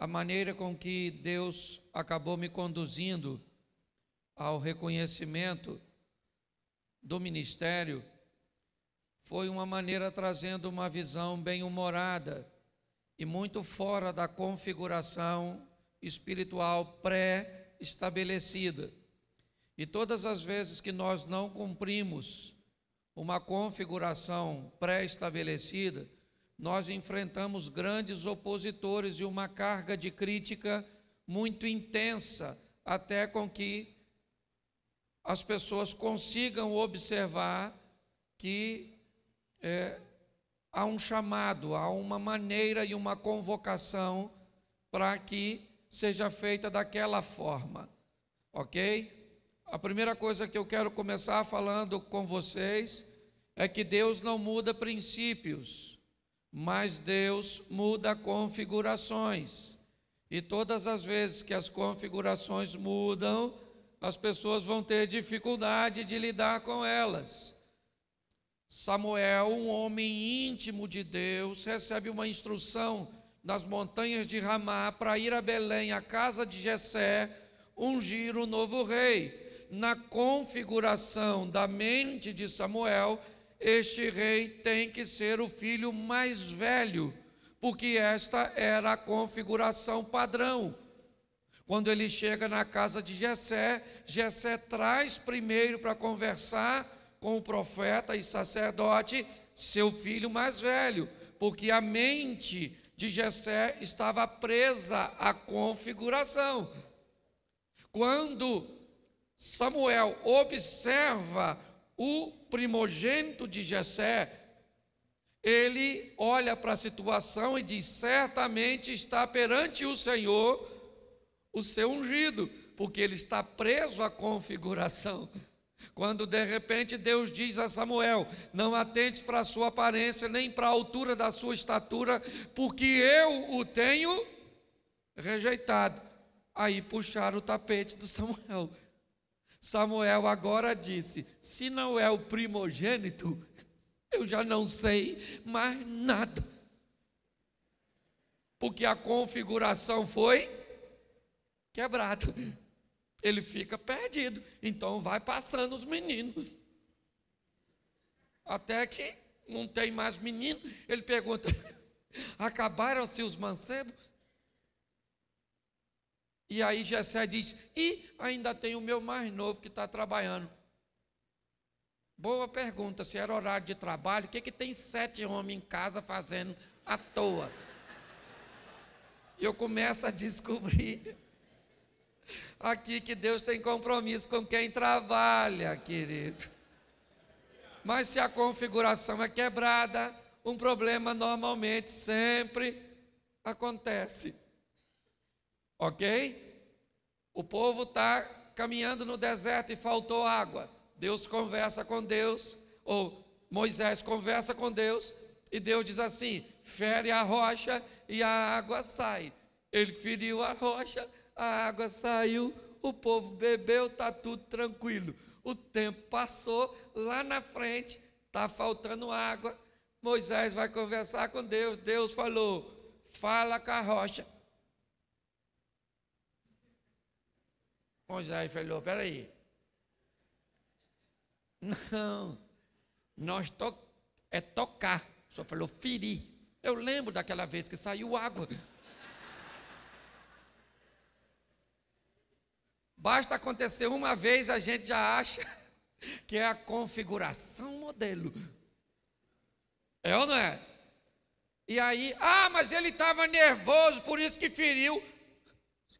a maneira com que Deus acabou me conduzindo ao reconhecimento do ministério foi uma maneira trazendo uma visão bem-humorada e muito fora da configuração espiritual pré-estabelecida. E todas as vezes que nós não cumprimos uma configuração pré-estabelecida, nós enfrentamos grandes opositores e uma carga de crítica muito intensa, até com que as pessoas consigam observar que há um chamado, há uma maneira e uma convocação para que seja feita daquela forma, ok? A primeira coisa que eu quero começar falando com vocês é que Deus não muda princípios, mas Deus muda configurações. E todas as vezes que as configurações mudam, as pessoas vão ter dificuldade de lidar com elas. Samuel, um homem íntimo de Deus, recebe uma instrução nas montanhas de Ramá para ir a Belém, à casa de Jessé, ungir o novo rei. Na configuração da mente de Samuel, este rei tem que ser o filho mais velho, porque esta era a configuração padrão. Quando ele chega na casa de Jessé, Jessé traz primeiro para conversar com o profeta e sacerdote seu filho mais velho, porque a mente de Jessé estava presa à configuração. Quando Samuel observa o primogênito de Jessé, ele olha para a situação e diz: certamente está perante o Senhor o seu ungido, porque ele está preso à configuração. Quando de repente Deus diz a Samuel: não atentes para a sua aparência, nem para a altura da sua estatura, porque eu o tenho rejeitado. Aí puxaram o tapete do Samuel. Samuel agora disse: se não é o primogênito, eu já não sei mais nada, porque a configuração foi quebrada. Ele fica perdido. Então vai passando os meninos, até que não tem mais menino. Ele pergunta: acabaram-se os mancebos? E aí Jessé diz: e ainda tem o meu mais novo que está trabalhando. Boa pergunta, se era horário de trabalho, o que tem 7 homens em casa fazendo à toa? Eu começo a descobrir aqui que Deus tem compromisso com quem trabalha, querido. Mas se a configuração é quebrada, um problema normalmente sempre acontece. Ok? O povo está caminhando no deserto e faltou água. Deus conversa com Deus, ou Moisés conversa com Deus, e Deus diz assim: fere a rocha e a água sai. Ele feriu a rocha, a água saiu, o povo bebeu, está tudo tranquilo. O tempo passou, lá na frente está faltando água. Moisés vai conversar com Deus. Deus falou: fala com a rocha. Moisés falou: peraí, não, é tocar. O senhor falou ferir. Eu lembro daquela vez que saiu água. Basta acontecer uma vez, a gente já acha que é a configuração modelo. É ou não é? E aí, mas ele estava nervoso, por isso que feriu.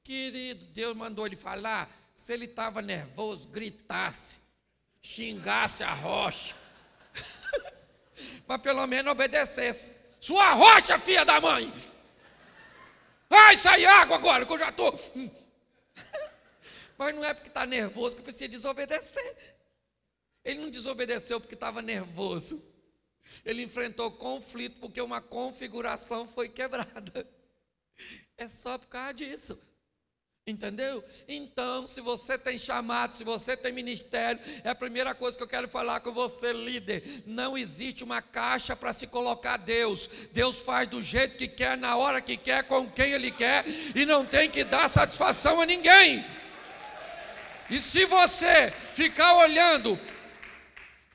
Querido, Deus mandou ele falar. Se ele estava nervoso, gritasse, xingasse a rocha, mas pelo menos obedecesse. Sua rocha, filha da mãe! Vai sair água agora, que eu já estou... Mas não é porque está nervoso que precisa desobedecer. Ele não desobedeceu porque estava nervoso. Ele enfrentou conflito porque uma configuração foi quebrada. É só por causa disso. Entendeu? Então, se você tem chamado, se você tem ministério, é a primeira coisa que eu quero falar com você, líder. Não existe uma caixa para se colocar Deus. Deus faz do jeito que quer, na hora que quer, com quem Ele quer, e não tem que dar satisfação a ninguém. E se você ficar olhando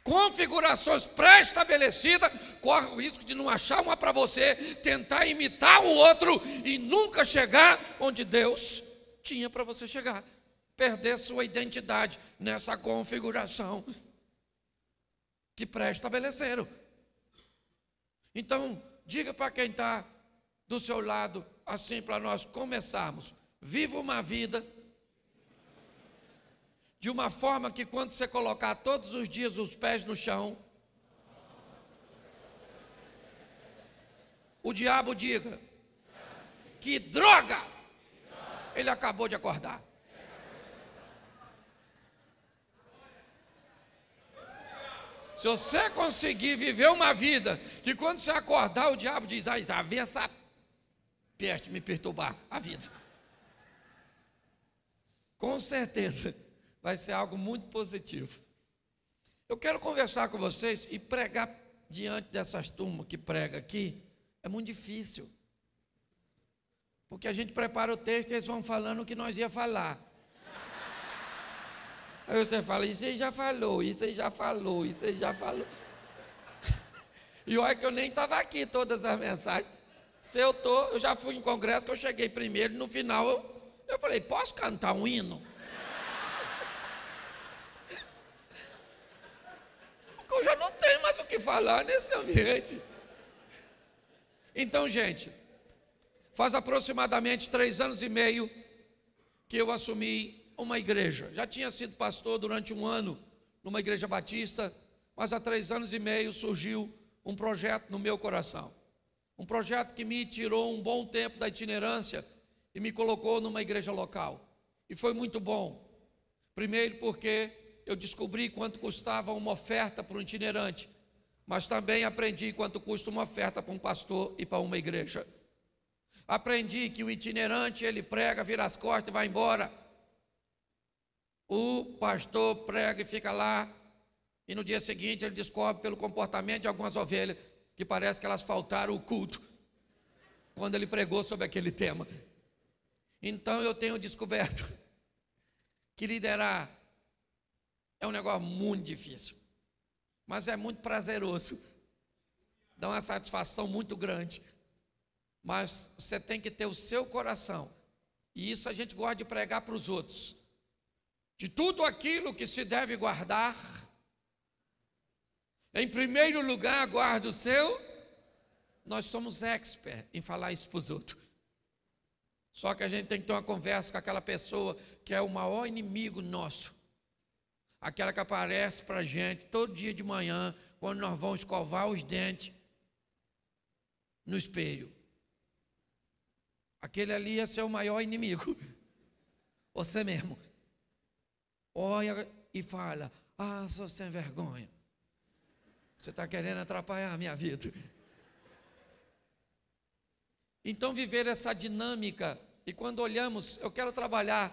configurações pré-estabelecidas, corre o risco de não achar uma para você, tentar imitar o outro e nunca chegar onde Deus tinha para você chegar, perder sua identidade nessa configuração que pré-estabeleceram. Então, diga para quem está do seu lado, assim, para nós começarmos: viva uma vida de uma forma que, quando você colocar todos os dias os pés no chão, o diabo diga: que droga! Ele acabou de acordar. Se você conseguir viver uma vida que, quando você acordar, o diabo diz: ah, vem essa peste me perturbar a vida, com certeza vai ser algo muito positivo. Eu quero conversar com vocês e pregar diante dessas turmas que prega aqui. É muito difícil, porque a gente prepara o texto e eles vão falando o que nós ia falar. Aí você fala: isso aí já falou, isso aí já falou, isso aí já falou. E olha que eu nem estava aqui todas as mensagens. Se eu já fui em congresso que eu cheguei primeiro, no final eu falei: posso cantar um hino? Porque eu já não tenho mais o que falar nesse ambiente. Então, gente, faz aproximadamente 3 anos e meio que eu assumi uma igreja. Já tinha sido pastor durante 1 ano numa igreja batista, mas há 3 anos e meio surgiu um projeto no meu coração. Um projeto que me tirou um bom tempo da itinerância e me colocou numa igreja local. E foi muito bom. Primeiro porque eu descobri quanto custava uma oferta para um itinerante, mas também aprendi quanto custa uma oferta para um pastor e para uma igreja. Aprendi que o itinerante, ele prega, vira as costas e vai embora. O pastor prega e fica lá, e no dia seguinte ele descobre pelo comportamento de algumas ovelhas que parece que elas faltaram o culto quando ele pregou sobre aquele tema. Então eu tenho descoberto que liderar é um negócio muito difícil, mas é muito prazeroso, dá uma satisfação muito grande. Mas você tem que ter o seu coração, e isso a gente gosta de pregar para os outros. De tudo aquilo que se deve guardar, em primeiro lugar, guarda o seu. Nós somos expert em falar isso para os outros. Só que a gente tem que ter uma conversa com aquela pessoa que é o maior inimigo nosso. Aquela que aparece para a gente todo dia de manhã, quando nós vamos escovar os dentes no espelho. Aquele ali é seu maior inimigo. Você mesmo. Olha e fala: ah, sou sem vergonha. Você está querendo atrapalhar a minha vida. Então, viver essa dinâmica, e quando olhamos, eu quero trabalhar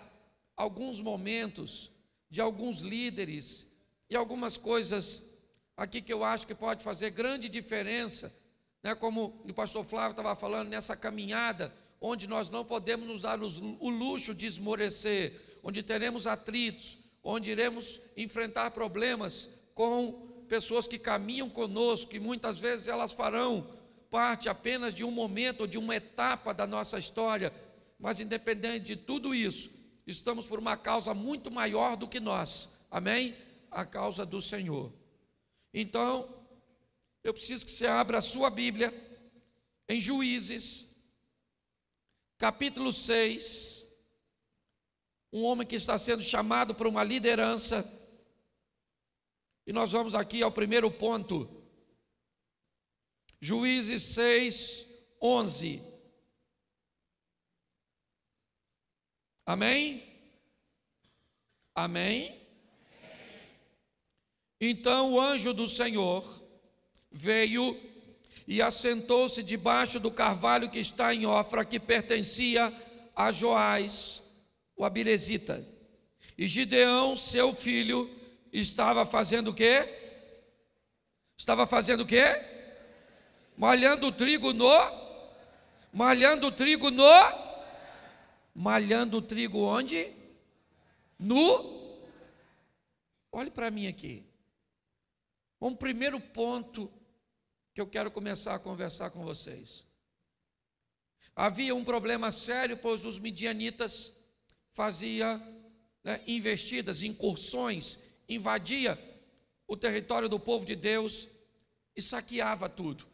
alguns momentos de alguns líderes e algumas coisas aqui que eu acho que pode fazer grande diferença, né? Como o pastor Flávio estava falando, nessa caminhada, onde nós não podemos nos dar o luxo de esmorecer, onde teremos atritos, onde iremos enfrentar problemas com pessoas que caminham conosco, e muitas vezes elas farão parte apenas de um momento ou de uma etapa da nossa história, mas independente de tudo isso, estamos por uma causa muito maior do que nós, amém? A causa do Senhor. Então, eu preciso que você abra a sua Bíblia em Juízes, capítulo 6, um homem que está sendo chamado para uma liderança, e nós vamos aqui ao primeiro ponto, Juízes 6, 11, amém? Amém? Então o anjo do Senhor veio e assentou-se debaixo do carvalho que está em Ofra, que pertencia a Joás, o Abirezita. E Gideão, seu filho, estava fazendo o quê? Estava fazendo o quê? Malhando o trigo onde? Olhe para mim aqui. Um primeiro ponto que eu quero começar a conversar com vocês. Havia um problema sério, pois os midianitas faziam investidas, incursões, invadia o território do povo de Deus e saqueava tudo.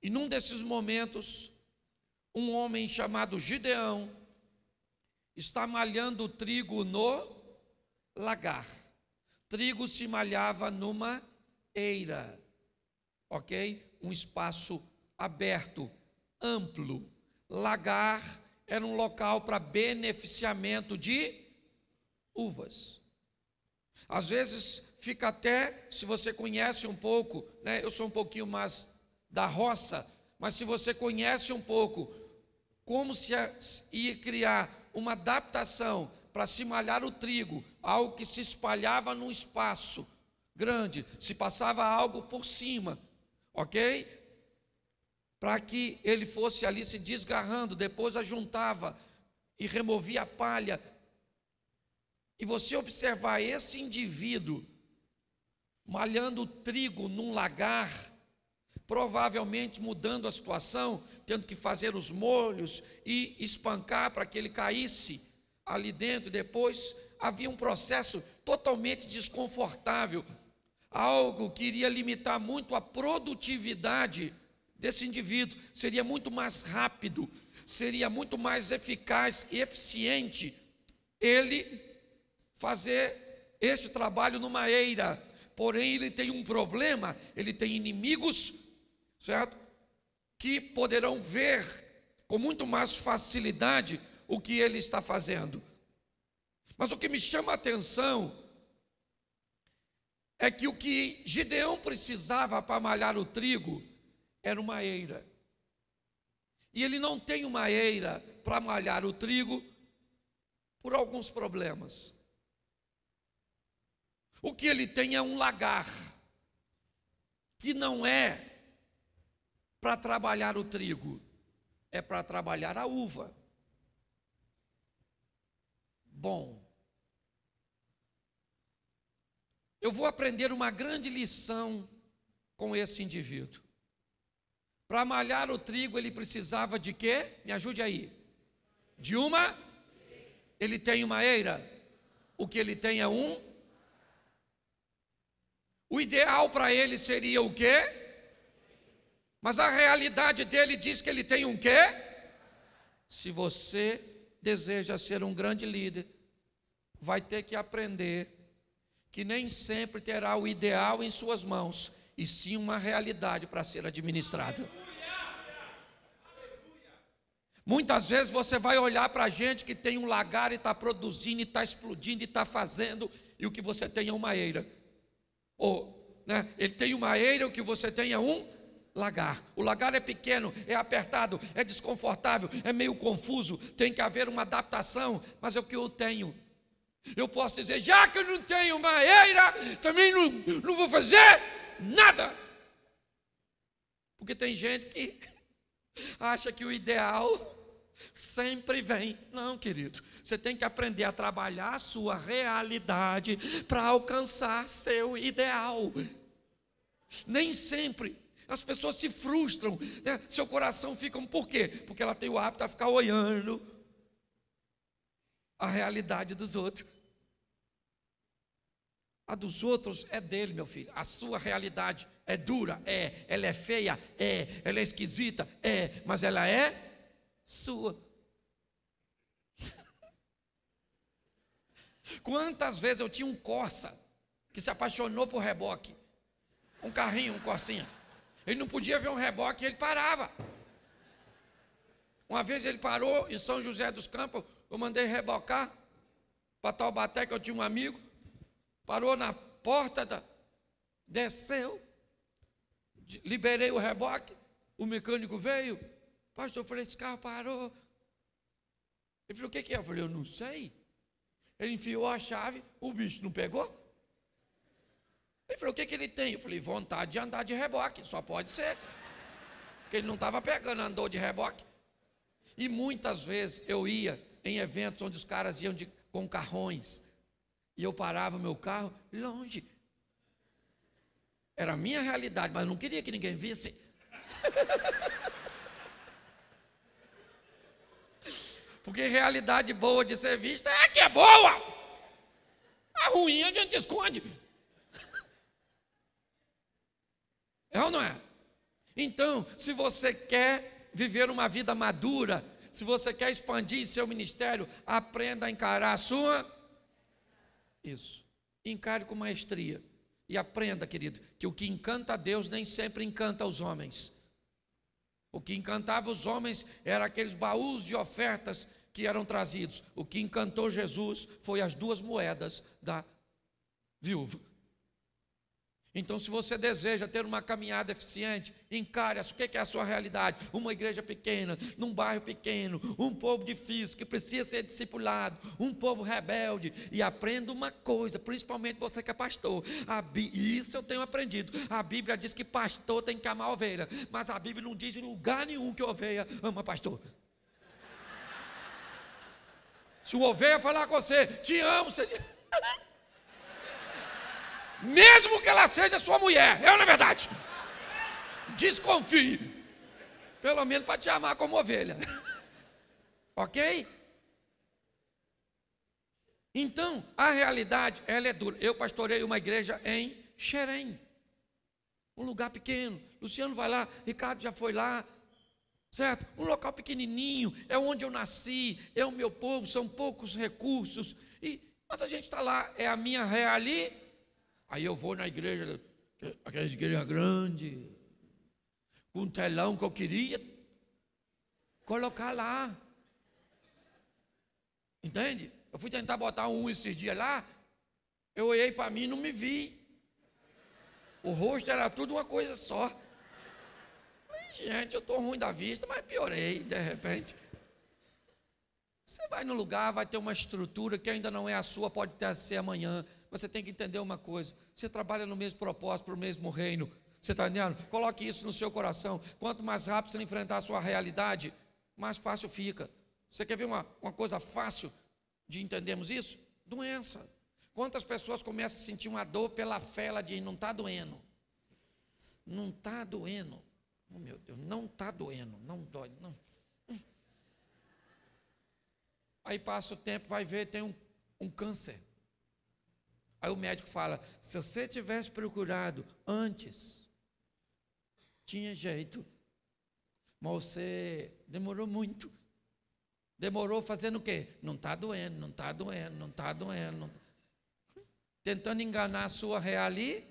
E num desses momentos, um homem chamado Gideão está malhando o trigo no lagar. Trigo se malhava numa eira, ok? Um espaço aberto, amplo. Lagar era um local para beneficiamento de uvas. Às vezes fica até, se você conhece um pouco, eu sou um pouquinho mais da roça, mas se você conhece um pouco como se ia criar uma adaptação para se malhar o trigo, algo que se espalhava num espaço grande, se passava algo por cima, ok? Para que ele fosse ali se desgarrando, depois ajuntava e removia a palha. E você observar esse indivíduo malhando o trigo num lagar, provavelmente mudando a situação, tendo que fazer os molhos e espancar para que ele caísse ali dentro. Depois havia um processo totalmente desconfortável, algo que iria limitar muito a produtividade desse indivíduo. Seria muito mais rápido, seria muito mais eficaz e eficiente ele fazer este trabalho numa eira. Porém, ele tem um problema, ele tem inimigos, certo? Que poderão ver com muito mais facilidade o que ele está fazendo. Mas o que me chama a atenção é que o que Gideão precisava para malhar o trigo era uma eira. E ele não tem uma eira para malhar o trigo por alguns problemas. O que ele tem é um lagar, que não é para trabalhar o trigo, é para trabalhar a uva. Bom, eu vou aprender uma grande lição com esse indivíduo. Para malhar o trigo, ele precisava de quê? Me ajude aí. De uma? Ele tem uma eira. O que ele tem é um? O ideal para ele seria o quê? Mas a realidade dele diz que ele tem um quê? Se você deseja ser um grande líder, vai ter que aprender que nem sempre terá o ideal em suas mãos, e sim uma realidade para ser administrada. Muitas vezes você vai olhar para a gente que tem um lagar e está produzindo, e está explodindo, e está fazendo, e o que você tem é uma eira. Ou, ele tem uma eira, o que você tem é um lagar. O lagar é pequeno, é apertado, é desconfortável, é meio confuso, tem que haver uma adaptação, mas é o que eu tenho. Eu posso dizer, já que eu não tenho uma eira, também não vou fazer nada. Porque tem gente que acha que o ideal sempre vem. Não, querido, você tem que aprender a trabalhar a sua realidade para alcançar seu ideal. Nem sempre as pessoas se frustram, seu coração fica, por quê? Porque ela tem o hábito de ficar olhando a realidade dos outros. A dos outros é dele, meu filho. A sua realidade é dura, ela é feia, ela é esquisita, mas ela é sua. Quantas vezes eu tinha um Corsa que se apaixonou por reboque, um carrinho, um Corsinha. Ele não podia ver um reboque e ele parava. Uma vez ele parou em São José dos Campos, eu mandei rebocar para Taubaté, que eu tinha um amigo, parou na porta, desceu, liberei o reboque, o mecânico veio, pastor, eu falei, esse carro parou. Ele falou, o que é? Eu falei, eu não sei. Ele enfiou a chave, o bicho não pegou. Ele falou, o que ele tem? Eu falei, vontade de andar de reboque, só pode ser. Porque ele não estava pegando, andou de reboque. E muitas vezes eu ia em eventos onde os caras iam com carrões. E eu parava o meu carro longe. Era a minha realidade, mas eu não queria que ninguém visse. Porque realidade boa de ser vista é que é boa. A ruim a gente esconde. É ou não é? Então, se você quer viver uma vida madura, se você quer expandir seu ministério, aprenda a encarar a sua... Isso. Encare com maestria. E aprenda, querido, que o que encanta a Deus nem sempre encanta os homens. O que encantava os homens eram aqueles baús de ofertas que eram trazidos. O que encantou Jesus foi as 2 moedas da viúva. Então, se você deseja ter uma caminhada eficiente, encare o que é a sua realidade. Uma igreja pequena, num bairro pequeno, um povo difícil, que precisa ser discipulado, um povo rebelde. E aprenda uma coisa, principalmente você que é pastor. Isso eu tenho aprendido. A Bíblia diz que pastor tem que amar a ovelha, mas a Bíblia não diz em lugar nenhum que a ovelha ama pastor. Se o ovelha falar com você, te amo, você diz... Mesmo que ela seja sua mulher, é ou não é verdade? Desconfie. Pelo menos para te amar como ovelha. Ok? Então, a realidade, ela é dura. Eu pastorei uma igreja em Xerém. Um lugar pequeno. Luciano vai lá, Ricardo já foi lá. Certo? Um local pequenininho, é onde eu nasci, é o meu povo, são poucos recursos. Mas a gente está lá, é a minha realidade. Aí eu vou na igreja, aquela igreja grande, com um telão que eu queria colocar lá. Entende? Eu fui tentar botar esses dias lá, eu olhei para mim e não me vi. O rosto era tudo uma coisa só. Falei, gente, eu estou ruim da vista, mas piorei de repente. Você vai no lugar, vai ter uma estrutura que ainda não é a sua, pode até ser amanhã. Você tem que entender uma coisa, você trabalha no mesmo propósito, para o mesmo reino, você está entendendo? Coloque isso no seu coração, quanto mais rápido você enfrentar a sua realidade, mais fácil fica. Você quer ver uma coisa fácil de entendermos isso? Doença. Quantas pessoas começam a sentir uma dor pela fé, ela diz, não está doendo, não está doendo, oh meu Deus, não está doendo, não dói, não. Aí passa o tempo, vai ver, tem um câncer. Aí o médico fala, se você tivesse procurado antes, tinha jeito, mas você demorou muito. Demorou fazendo o quê? Não está doendo, não está doendo, não está doendo. Não... Tentando enganar a sua realidade.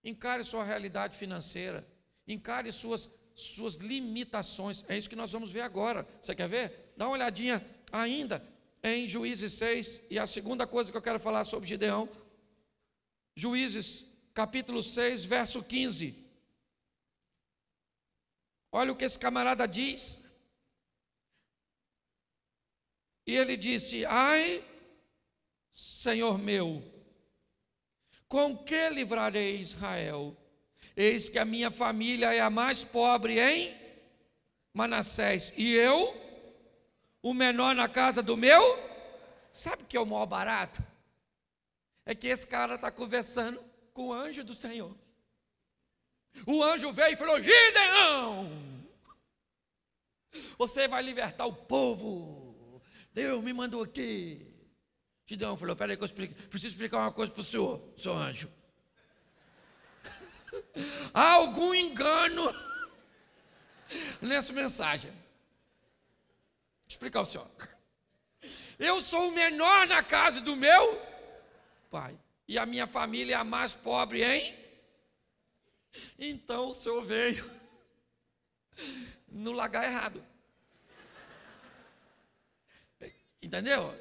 Encare sua realidade financeira, encare suas limitações. É isso que nós vamos ver agora. Você quer ver? Dá uma olhadinha ainda em Juízes 6, e a segunda coisa que eu quero falar sobre Gideão, Juízes capítulo 6, verso 15. Olha o que esse camarada diz. E ele disse, ai, Senhor meu, com que livrarei Israel? Eis que a minha família é a mais pobre em Manassés, e eu, o menor na casa do meu. Sabe o que é o maior barato? É que esse cara está conversando com o anjo do Senhor. O anjo veio e falou, Gideão, você vai libertar o povo, Deus me mandou aqui. Gideão falou, peraí que eu preciso explicar uma coisa para o senhor, seu anjo. Há algum engano nessa mensagem. Vou explicar ao senhor. Eu sou o menor na casa do meu pai, e a minha família é a mais pobre, hein? Então o senhor veio no lugar errado. Entendeu?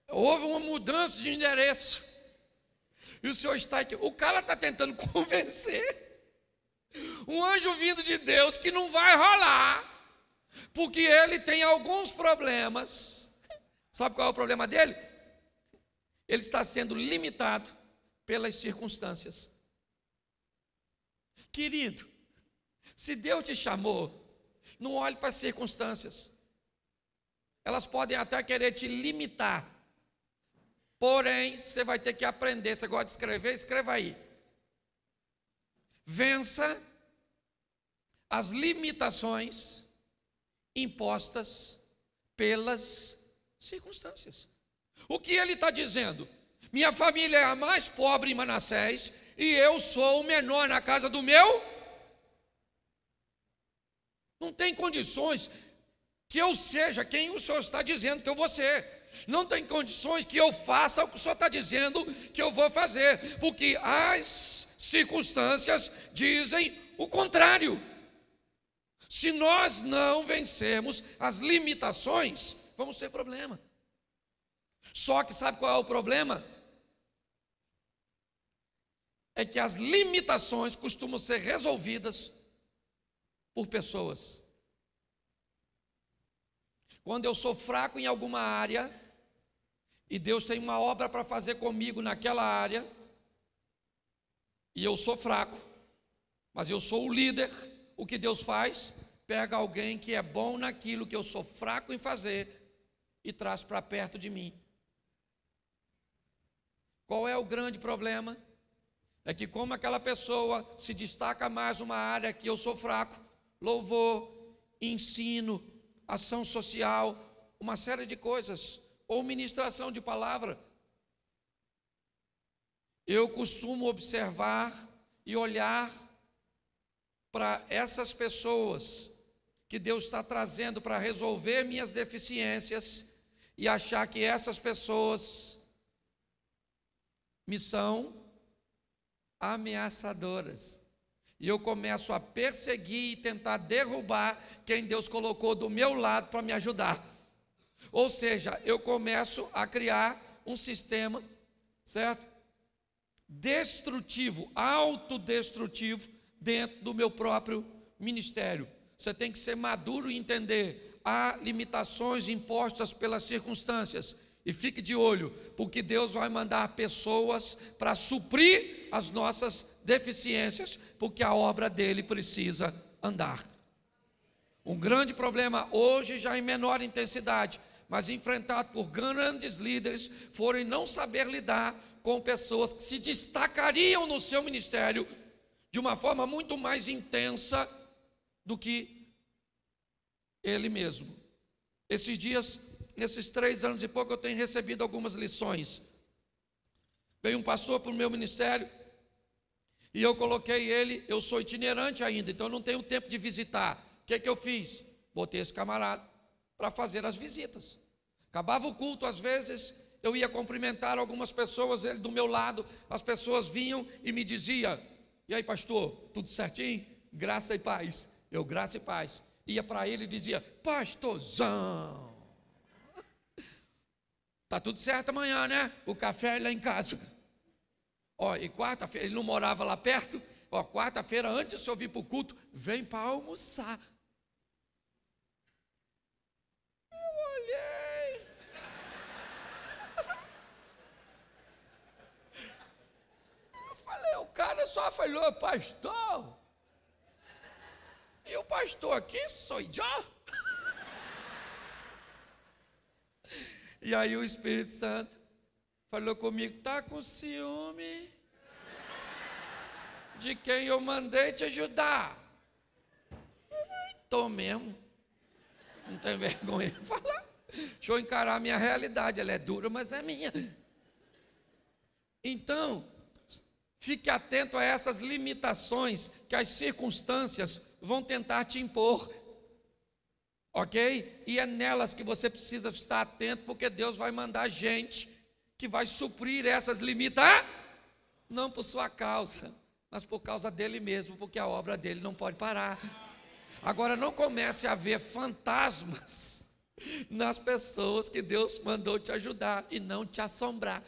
Houve uma mudança de endereço. E o senhor está aqui. O cara está tentando convencer um anjo vindo de Deus que não vai rolar. Porque ele tem alguns problemas. Sabe qual é o problema dele? Ele está sendo limitado pelas circunstâncias. Querido, se Deus te chamou, não olhe para as circunstâncias. Elas podem até querer te limitar. Porém, você vai ter que aprender. Você gosta de escrever? Escreva aí. Vença as limitações impostas pelas circunstâncias. O que ele está dizendo? Minha família é a mais pobre em Manassés e eu sou o menor na casa do meu. Não tem condições que eu seja quem o Senhor está dizendo que eu vou ser. Não tem condições que eu faça o que o Senhor está dizendo que eu vou fazer, porque as circunstâncias dizem o contrário. Se nós não vencermos as limitações, vamos ter problema. Só que sabe qual é o problema? É que as limitações costumam ser resolvidas por pessoas. Quando eu sou fraco em alguma área, e Deus tem uma obra para fazer comigo naquela área, e eu sou fraco, mas eu sou o líder, o que Deus faz? Pega alguém que é bom naquilo que eu sou fraco em fazer, e traz para perto de mim. Qual é o grande problema? É que como aquela pessoa se destaca mais numa área que eu sou fraco, louvor, ensino, ação social, uma série de coisas, ou ministração de palavra, eu costumo observar e olhar para essas pessoas que Deus está trazendo para resolver minhas deficiências e achar que essas pessoas me são ameaçadoras. E eu começo a perseguir e tentar derrubar quem Deus colocou do meu lado para me ajudar. Ou seja, eu começo a criar um sistema, certo? Destrutivo, autodestrutivo dentro do meu próprio ministério. Você tem que ser maduro e entender, há limitações impostas pelas circunstâncias. E fique de olho, porque Deus vai mandar pessoas para suprir as nossas deficiências, porque a obra dele precisa andar. Um grande problema hoje, já em menor intensidade, mas enfrentado por grandes líderes, foram não saber lidar com pessoas que se destacariam no seu ministério de uma forma muito mais intensa do que ele mesmo. Esses dias, nesses 3 anos e pouco, eu tenho recebido algumas lições. Veio um pastor para o meu ministério e eu coloquei ele, eu sou itinerante ainda, então eu não tenho tempo de visitar. O que eu fiz? Botei esse camarada para fazer as visitas. Acabava o culto, às vezes, eu ia cumprimentar algumas pessoas, ele do meu lado, as pessoas vinham e me diziam, e aí pastor, tudo certinho? Graça e paz. Eu, graça e paz. Ia para ele e dizia, pastorzão, tá tudo certo amanhã, né? O café é lá em casa. Ó, e quarta-feira, ele não morava lá perto. Ó, quarta-feira, antes de eu vir para o culto, vem para almoçar. Eu olhei. Eu falei, o cara só falou, pastor. E o pastor aqui sou eu. E aí o Espírito Santo falou comigo, está com ciúme de quem eu mandei te ajudar? Estou mesmo. Não tem vergonha de falar. Deixa eu encarar a minha realidade, ela é dura, mas é minha. Então, fique atento a essas limitações que as circunstâncias vão tentar te impor. Ok? E é nelas que você precisa estar atento, porque Deus vai mandar gente que vai suprir essas limitações, não por sua causa, mas por causa dele mesmo, porque a obra dele não pode parar. Agora, não comece a ver fantasmas nas pessoas que Deus mandou te ajudar e não te assombrar.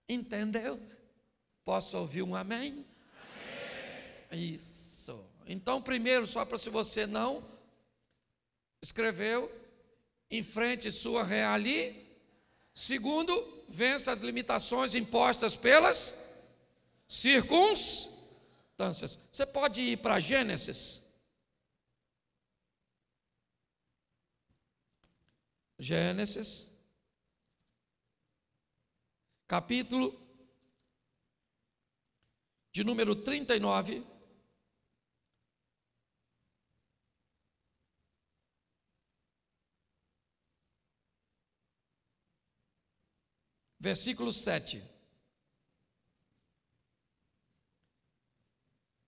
Entendeu? Posso ouvir um amém? Amém. Isso. Então, primeiro, só para se você não Escreveu, enfrente sua realidade. Segundo, vença as limitações impostas pelas circunstâncias. Você pode ir para Gênesis. Gênesis, capítulo de número 39. Versículo 7.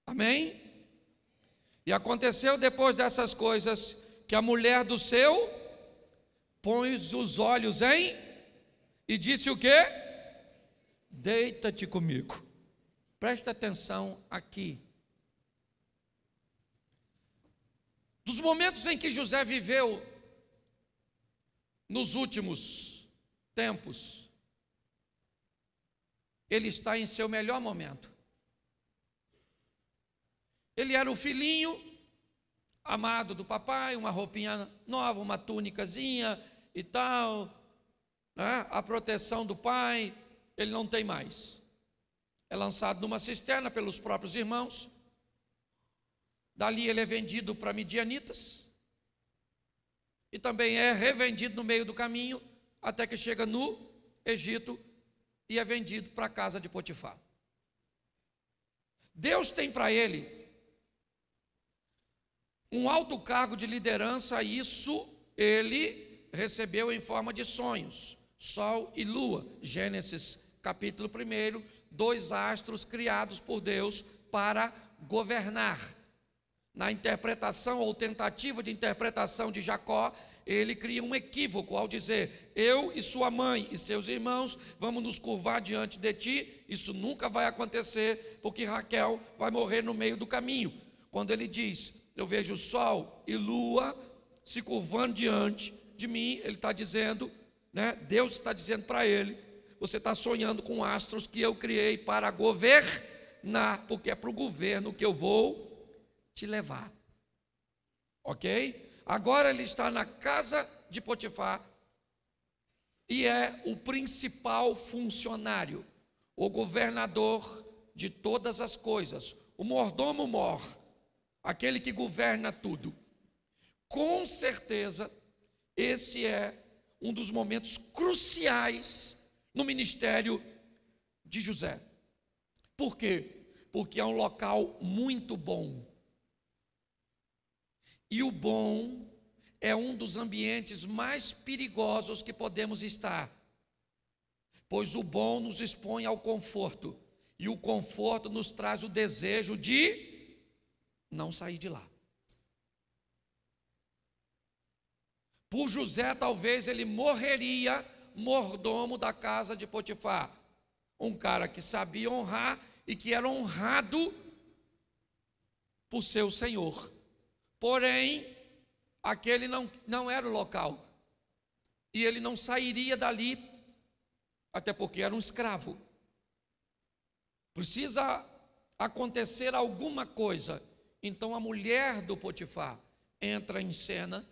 Amém? E aconteceu depois dessas coisas, que a mulher do seu pôs os olhos em, e disse o quê? Deita-te comigo. Presta atenção aqui. Dos momentos em que José viveu nos últimos tempos, ele está em seu melhor momento. Ele era o filhinho amado do papai, uma roupinha nova, uma túnicazinha e tal, né? A proteção do pai, ele não tem mais. É lançado numa cisterna pelos próprios irmãos. Dali ele é vendido para midianitas e também é revendido no meio do caminho até que chega no Egito e é vendido para a casa de Potifar. Deus tem para ele um alto cargo de liderança, isso ele recebeu em forma de sonhos, sol e lua. Gênesis capítulo 1, 2 astros criados por Deus para governar. Na interpretação ou tentativa de interpretação de Jacó, ele cria um equívoco ao dizer: eu e sua mãe e seus irmãos vamos nos curvar diante de ti. Isso nunca vai acontecer, porque Raquel vai morrer no meio do caminho. Quando ele diz: eu vejo sol e lua se curvando diante de mim, ele está dizendo, né? Deus está dizendo para ele: você está sonhando com astros que eu criei para governar, porque é para o governo que eu vou te levar. Ok? Agora ele está na casa de Potifar e é o principal funcionário, o governador de todas as coisas, o mordomo mor, aquele que governa tudo. Com certeza, esse é um dos momentos cruciais no ministério de José. Por quê? Porque é um local muito bom. E o bom é um dos ambientes mais perigosos que podemos estar, pois o bom nos expõe ao conforto, e o conforto nos traz o desejo de não sair de lá. Por José, talvez ele morreria mordomo da casa de Potifar, um cara que sabia honrar e que era honrado por seu senhor. Porém, aquele não era o local, e ele não sairia dali, até porque era um escravo. Precisa acontecer alguma coisa. Então a mulher do Potifar entra em cena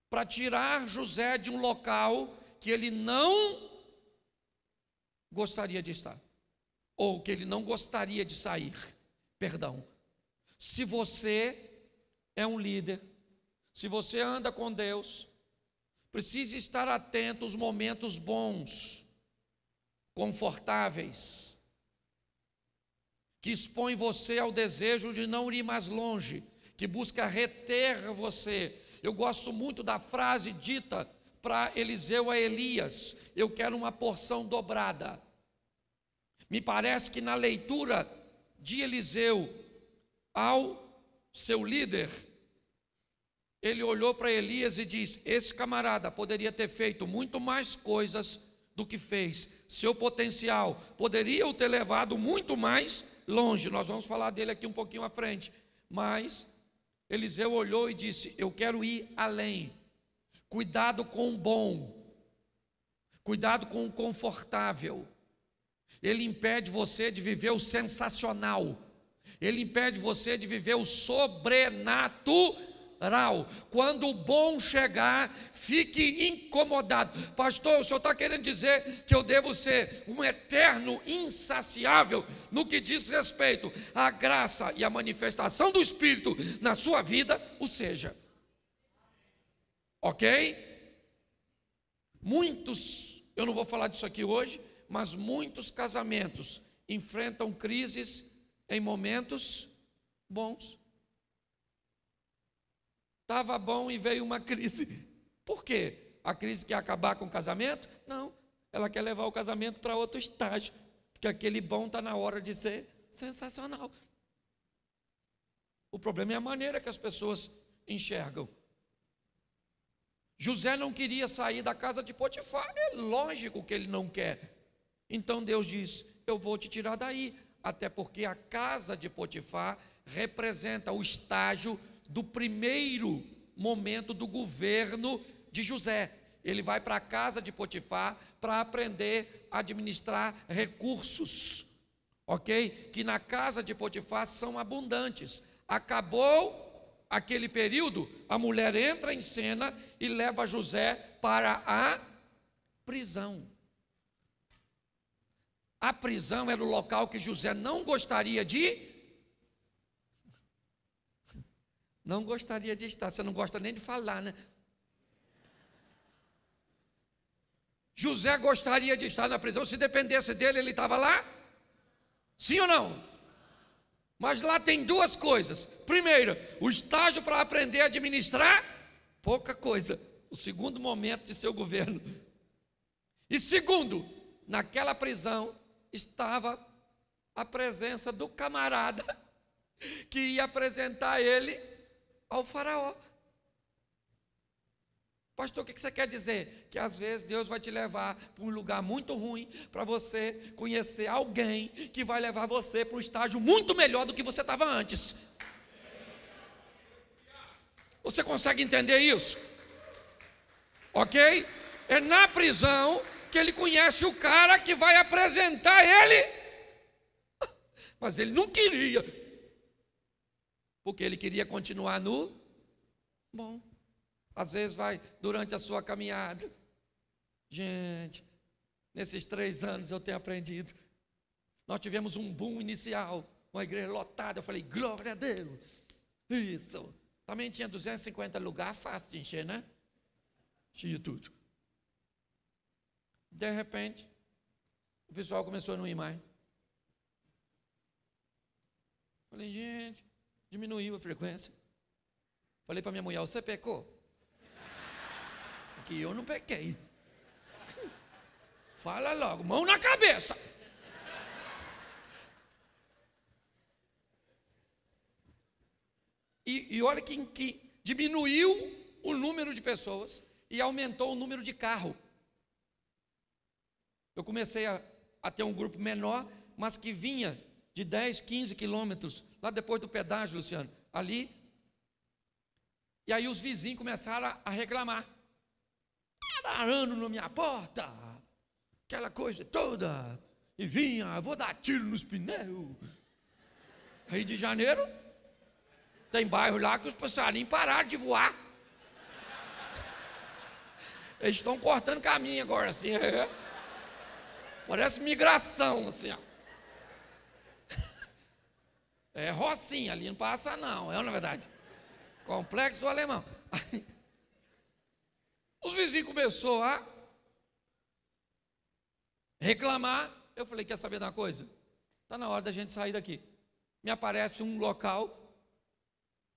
para tirar José de um local que ele não gostaria de estar, ou que ele não gostaria de sair. Perdão. Se você é um líder, se você anda com Deus, precisa estar atento aos momentos bons, confortáveis, que expõem você ao desejo de não ir mais longe, que busca reter você. Eu gosto muito da frase dita para Eliseu a Elias: eu quero uma porção dobrada. Me parece que na leitura de Eliseu ao seu líder, ele olhou para Elias e disse: esse camarada poderia ter feito muito mais coisas do que fez, seu potencial poderia o ter levado muito mais longe. Nós vamos falar dele aqui um pouquinho à frente, mas Eliseu olhou e disse: eu quero ir além. Cuidado com o bom, cuidado com o confortável. Ele impede você de viver o sensacional, ele impede você de viver o sobrenatural. Quando o bom chegar, fique incomodado. Pastor, o senhor está querendo dizer que eu devo ser um eterno insaciável no que diz respeito à graça e à manifestação do Espírito na sua vida? O seja. Ok? Muitos, eu não vou falar disso aqui hoje, mas muitos casamentos enfrentam crises em momentos bons. Estava bom e veio uma crise. Por quê? A crise quer acabar com o casamento? Não, ela quer levar o casamento para outro estágio, porque aquele bom está na hora de ser sensacional. O problema é a maneira que as pessoas enxergam. José não queria sair da casa de Potifar, é lógico que ele não quer. Então Deus diz, eu vou te tirar daí, até porque a casa de Potifar representa o estágio do primeiro momento do governo de José. Ele vai para a casa de Potifar para aprender a administrar recursos, ok? Que na casa de Potifar são abundantes. Acabou aquele período, a mulher entra em cena e leva José para a prisão. A prisão era o local que José não gostaria de estar. Você não gosta nem de falar, né? José gostaria de estar na prisão. Se dependesse dele, ele estava lá? Sim ou não? Mas lá tem duas coisas. Primeiro, o estágio para aprender a administrar, pouca coisa. O segundo momento de seu governo. E segundo, naquela prisão estava a presença do camarada que ia apresentar ele ao faraó. Pastor, o que você quer dizer? Que às vezes Deus vai te levar para um lugar muito ruim, para você conhecer alguém que vai levar você para um estágio muito melhor do que você estava antes. Você consegue entender isso? Ok? É na prisão que ele conhece o cara que vai apresentar ele. Mas ele não queria, porque ele queria continuar no bom. Às vezes vai durante a sua caminhada. Gente, nesses 3 anos eu tenho aprendido. Nós tivemos um boom inicial, uma igreja lotada. Eu falei, glória a Deus. Isso. Também tinha 250 lugares, fácil de encher, né? Tinha tudo. De repente, o pessoal começou a não ir mais. Falei, gente, diminuiu a frequência. Falei para minha mulher, você pecou? Porque eu não pequei. Fala logo, mão na cabeça. E olha que diminuiu o número de pessoas e aumentou o número de carro. Eu comecei a ter um grupo menor, mas que vinha de 10, 15 quilômetros, lá depois do pedágio, Luciano, ali. E aí os vizinhos começaram a reclamar. Arando na minha porta, aquela coisa toda. E vinha, vou dar tiro nos pneus. Rio de Janeiro, tem bairro lá que os passarinhos pararam de voar. Eles estão cortando caminho agora, assim. Parece migração, assim, ó. É rocinha, ali não passa não, na verdade. Complexo do Alemão. Os vizinhos começaram a reclamar. Eu falei, quer saber de uma coisa? Está na hora da gente sair daqui. Me aparece um local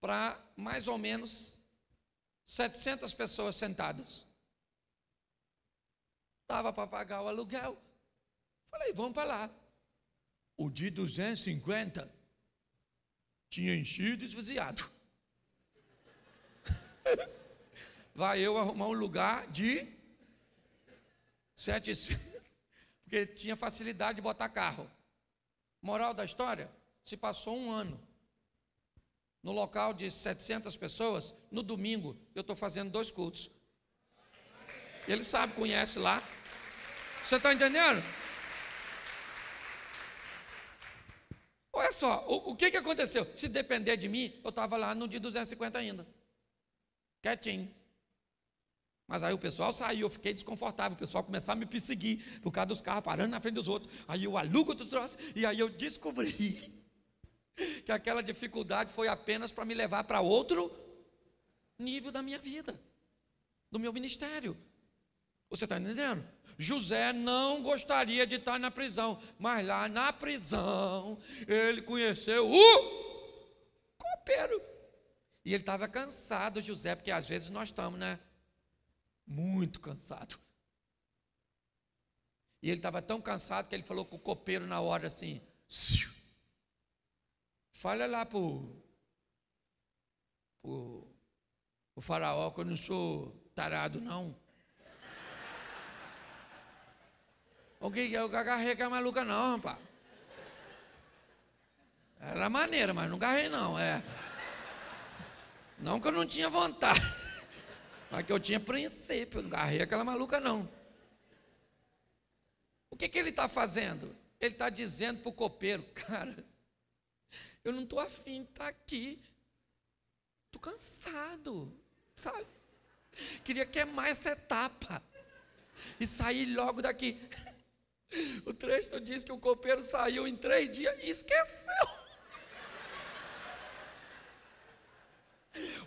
para mais ou menos 700 pessoas sentadas. Estava para pagar o aluguel. Falei, vamos para lá. O de 250 tinha enchido e esvaziado. Vai eu arrumar um lugar de 700, porque tinha facilidade de botar carro. Moral da história, se passou 1 ano. No local de 700 pessoas, no domingo, eu estou fazendo 2 cultos. Ele sabe, conhece lá. Você está entendendo? Olha só, o que aconteceu? Se depender de mim, eu estava lá no de 250 ainda. quietinho. Mas aí o pessoal saiu, eu fiquei desconfortável, o pessoal começou a me perseguir, por causa dos carros parando na frente dos outros. Aí eu alugo outro troço, e aí eu descobri que aquela dificuldade foi apenas para me levar para outro nível da minha vida, do meu ministério. Você está entendendo? José não gostaria de estar na prisão, mas lá na prisão ele conheceu o copeiro. E ele estava cansado, José, porque às vezes nós estamos, né? Muito cansado. E ele estava tão cansado que ele falou com o copeiro na hora assim: fala lá para o faraó que eu não sou tarado, não. Eu agarrei aquela maluca, não, rapaz. Era maneira, mas não agarrei, não. Não que eu não tinha vontade, mas que eu tinha princípio. Não agarrei aquela maluca, não. O que ele está fazendo? Ele está dizendo para o copeiro: cara, eu não estou afim de estar aqui. Estou cansado, sabe? Queria queimar essa etapa e sair logo daqui. O texto diz que o copeiro saiu em 3 dias e esqueceu.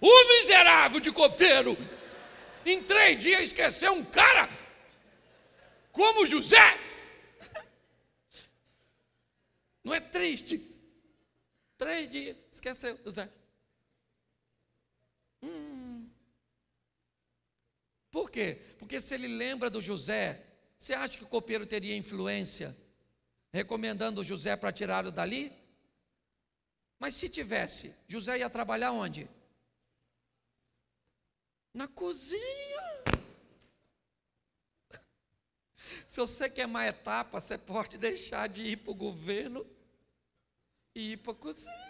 O miserável de copeiro, em 3 dias esqueceu um cara como José. Não é triste? 3 dias, esqueceu José. Por quê? Porque se ele lembra do José, você acha que o copeiro teria influência, recomendando o José para tirá-lo dali? Mas se tivesse, José ia trabalhar onde? Na cozinha. Se você queimar etapa, você pode deixar de ir para o governo e ir para a cozinha.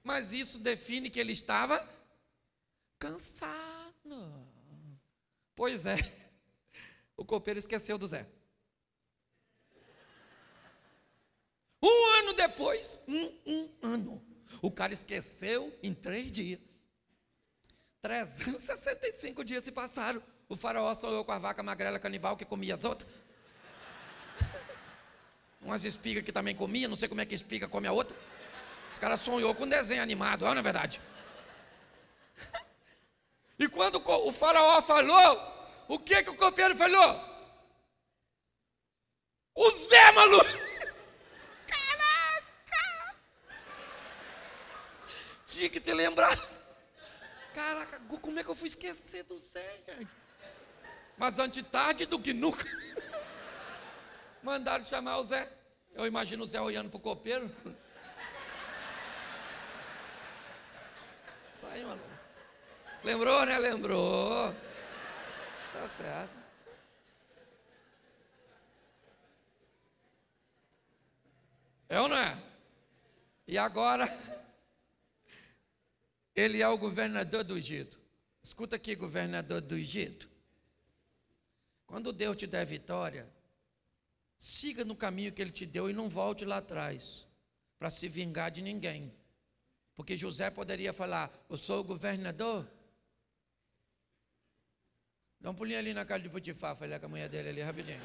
Mas isso define que ele estava cansado. Pois é, o copeiro esqueceu do Zé. 1 ano depois, um ano, o cara esqueceu em 3 dias. 365 dias se passaram. O faraó sonhou com a vaca magrela canibal que comia as outras. Umas espigas que também comia, não sei como é que espiga come a outra. Os caras sonhou com um desenho animado, não é verdade? E quando o faraó falou, o que o copeiro falou? O Zé, maluco! Caraca! Tinha que te lembrar. Caraca, como é que eu fui esquecer do Zé, gente? Mas antes tarde do que nunca. Mandaram chamar o Zé. Eu imagino o Zé olhando para o copeiro. Isso aí, mano. Lembrou, né? Lembrou. Tá certo. É ou não é? E agora, ele é o governador do Egito. Escuta aqui, governador do Egito. Quando Deus te der vitória, siga no caminho que Ele te deu e não volte lá atrás, para se vingar de ninguém. Porque José poderia falar: eu sou o governador. Dá um pulinho ali na casa de Potifar, falei com a mulher dele ali rapidinho.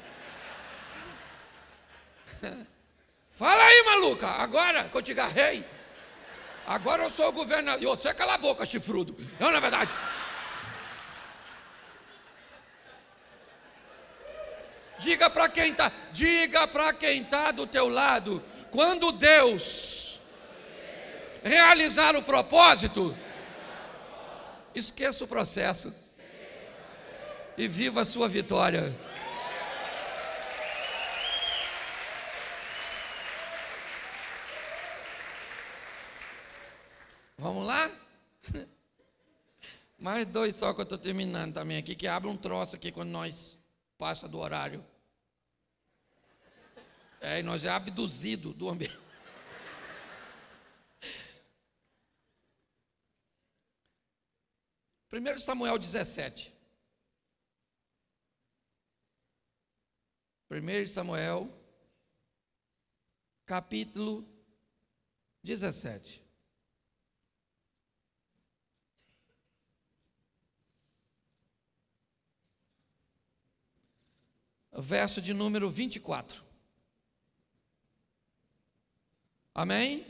Fala aí, maluca, agora que eu te agarrei. Agora eu sou o governador. E você cala a boca, chifrudo. Não é verdade? Diga para quem está do teu lado, quando Deus realizar o propósito, esqueça o processo e viva a sua vitória. Vamos lá? Mais 2 só que eu estou terminando também aqui, que abre um troço aqui quando nós passa do horário. E nós é abduzido do ambiente. Primeiro Samuel 17. 1 Samuel, capítulo 17. Verso de número 24. Amém?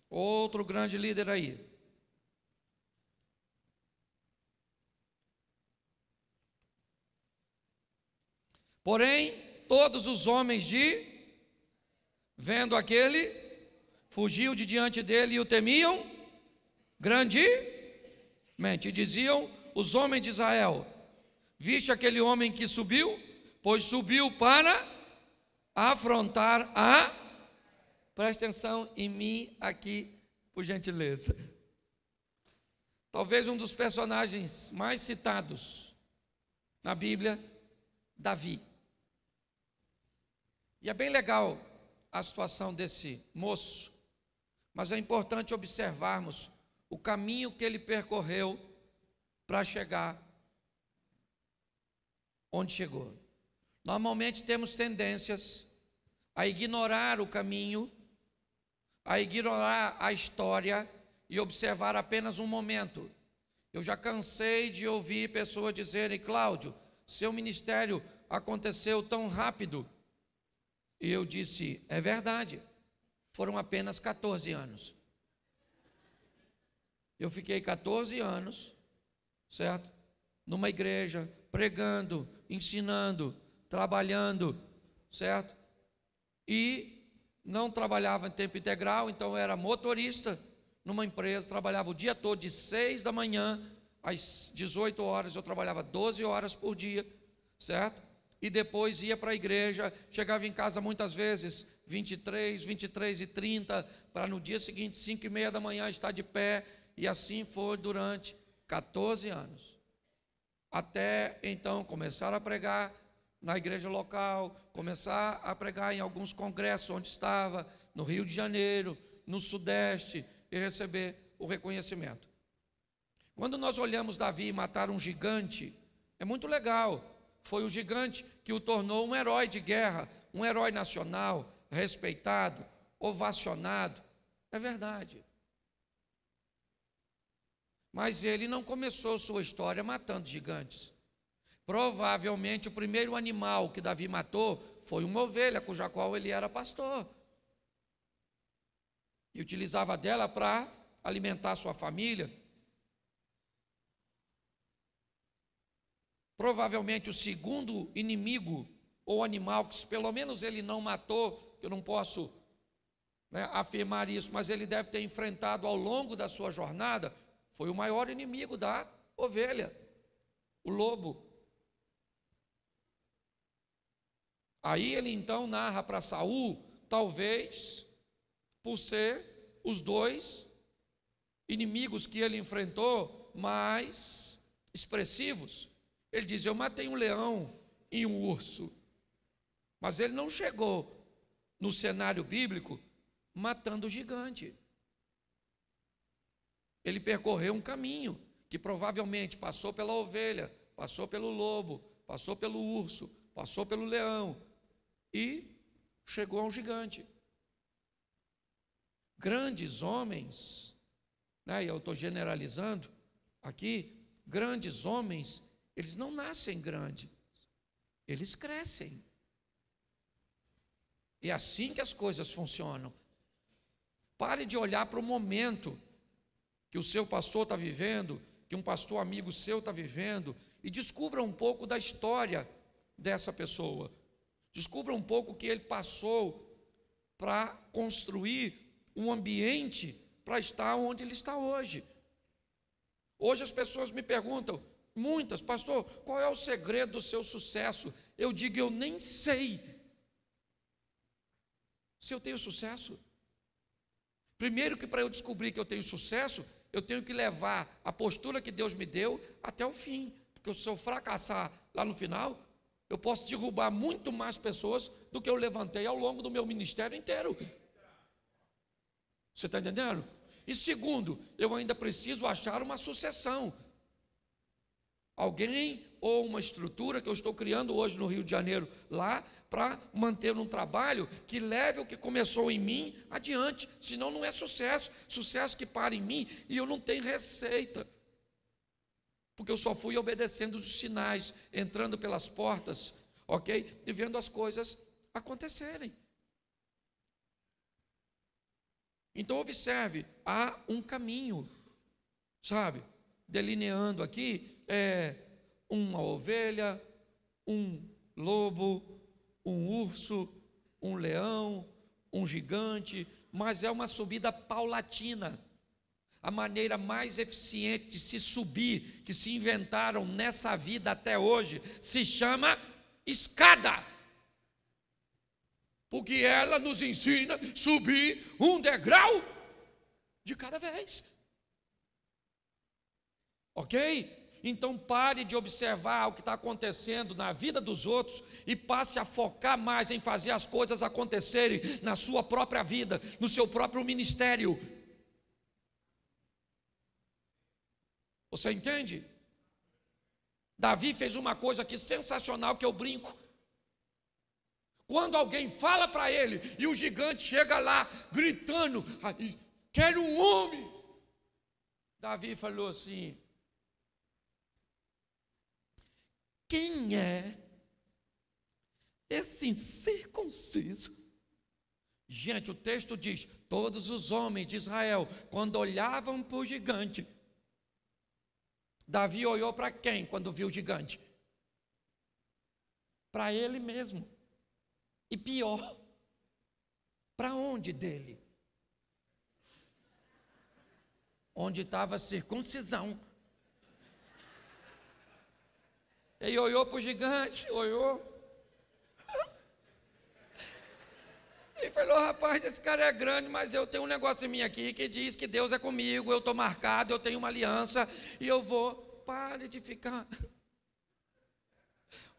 Outro grande líder aí. Porém, todos os homens vendo aquele, fugiam de diante dele e o temiam grandemente. E diziam os homens de Israel: viste aquele homem que subiu? Pois subiu para afrontar a... Presta atenção em mim aqui, por gentileza. Talvez um dos personagens mais citados na Bíblia, Davi. E é bem legal a situação desse moço, mas é importante observarmos o caminho que ele percorreu para chegar onde chegou. Normalmente temos tendências a ignorar o caminho, a ignorar a história e observar apenas um momento. Eu já cansei de ouvir pessoas dizerem: Cláudio, seu ministério aconteceu tão rápido. E eu disse: é verdade, foram apenas 14 anos. Eu fiquei 14 anos, certo? Numa igreja, pregando, ensinando, trabalhando, certo? E não trabalhava em tempo integral, então eu era motorista numa empresa, trabalhava o dia todo, de 6 da manhã às 18 horas, eu trabalhava 12 horas por dia, certo? E depois ia para a igreja, chegava em casa muitas vezes 23h30, para no dia seguinte, 5h30 da manhã, estar de pé, e assim foi durante 14 anos. Até então começar a pregar na igreja local, começar a pregar em alguns congressos onde estava, no Rio de Janeiro, no Sudeste, e receber o reconhecimento. Quando nós olhamos Davi matar um gigante, é muito legal. Foi o gigante que o tornou um herói de guerra, um herói nacional, respeitado, ovacionado. É verdade. Mas ele não começou sua história matando gigantes. Provavelmente o primeiro animal que Davi matou foi uma ovelha, cuja qual ele era pastor. E utilizava dela para alimentar sua família. Provavelmente o segundo inimigo ou animal que pelo menos ele não matou, eu não posso afirmar isso, mas ele deve ter enfrentado ao longo da sua jornada, foi o maior inimigo da ovelha, o lobo. Aí ele então narra para Saul, talvez por ser os dois inimigos que ele enfrentou mais expressivos. Ele diz: eu matei um leão e um urso. Mas ele não chegou no cenário bíblico matando o gigante. Ele percorreu um caminho que provavelmente passou pela ovelha, passou pelo lobo, passou pelo urso, passou pelo leão e chegou ao gigante. Grandes homens, e eu estou generalizando aqui, grandes homens, eles não nascem grandes, eles crescem. É assim que as coisas funcionam. Pare de olhar para o momento que o seu pastor está vivendo, que um pastor amigo seu está vivendo, e descubra um pouco da história dessa pessoa. Descubra um pouco o que ele passou para construir um ambiente para estar onde ele está hoje. Hoje as pessoas me perguntam, muitas: pastor, qual é o segredo do seu sucesso? Eu digo: eu nem sei se eu tenho sucesso. Primeiro que para eu descobrir que eu tenho sucesso, eu tenho que levar a postura que Deus me deu até o fim, porque se eu fracassar lá no final, eu posso derrubar muito mais pessoas do que eu levantei ao longo do meu ministério inteiro. Você está entendendo? E segundo, eu ainda preciso achar uma sucessão. Alguém ou uma estrutura que eu estou criando hoje no Rio de Janeiro, lá, para manter um trabalho que leve o que começou em mim adiante, senão não é sucesso. Sucesso que para em mim e eu não tenho receita, porque eu só fui obedecendo os sinais, entrando pelas portas, ok? E vendo as coisas acontecerem. Então observe, há um caminho, sabe, delineando aqui, uma ovelha, um lobo, um urso, um leão, um gigante, mas é uma subida paulatina. A maneira mais eficiente de se subir, que se inventaram nessa vida até hoje, se chama escada. Porque ela nos ensina a subir um degrau de cada vez. Ok? Então pare de observar o que está acontecendo na vida dos outros e passe a focar mais em fazer as coisas acontecerem na sua própria vida, no seu próprio ministério. Você entende? Davi fez uma coisa aqui sensacional que eu brinco. Quando alguém fala para ele e o gigante chega lá gritando, quero um homem. Davi falou assim: quem é esse incircunciso? Gente, o texto diz: todos os homens de Israel, quando olhavam para o gigante, Davi olhou para quem quando viu o gigante? Para ele mesmo. E pior, para onde dele? Onde estava a circuncisão. Ele olhou para o gigante, olhou. Ele falou: rapaz, esse cara é grande, mas eu tenho um negócio em mim aqui que diz que Deus é comigo, eu estou marcado, eu tenho uma aliança, e eu vou. Pare de ficar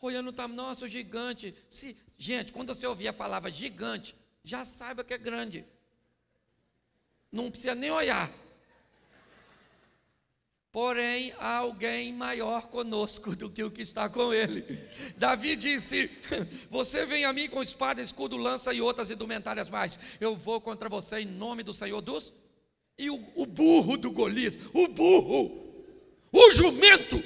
olhando, tá, nossa, o gigante. Gente, quando você ouvir a palavra gigante, já saiba que é grande. Não precisa nem olhar. Porém, há alguém maior conosco do que o que está com ele. Davi disse: você vem a mim com espada, escudo, lança e outras indumentárias mais. Eu vou contra você em nome do Senhor dos... E o burro do Golias, o jumento,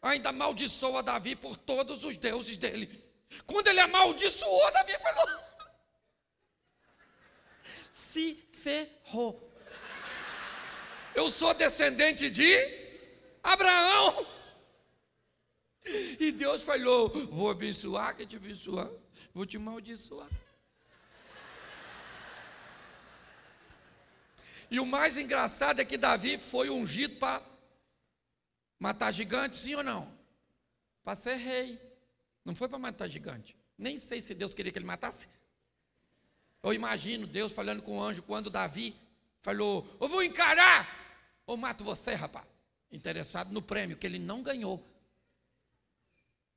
ainda amaldiçoa Davi por todos os deuses dele. Quando ele amaldiçoou, Davi falou: se ferrou. Eu sou descendente de Abraão. E Deus falou: vou abençoar, que te abençoar, vou te amaldiçoar. E o mais engraçado é que Davi foi ungido para matar gigante, sim ou não? Para ser rei. Não foi para matar gigante. Nem sei se Deus queria que ele matasse. Eu imagino Deus falando com o anjo quando Davi falou: eu vou encarar, ou mato você, rapaz. Interessado no prêmio, que ele não ganhou.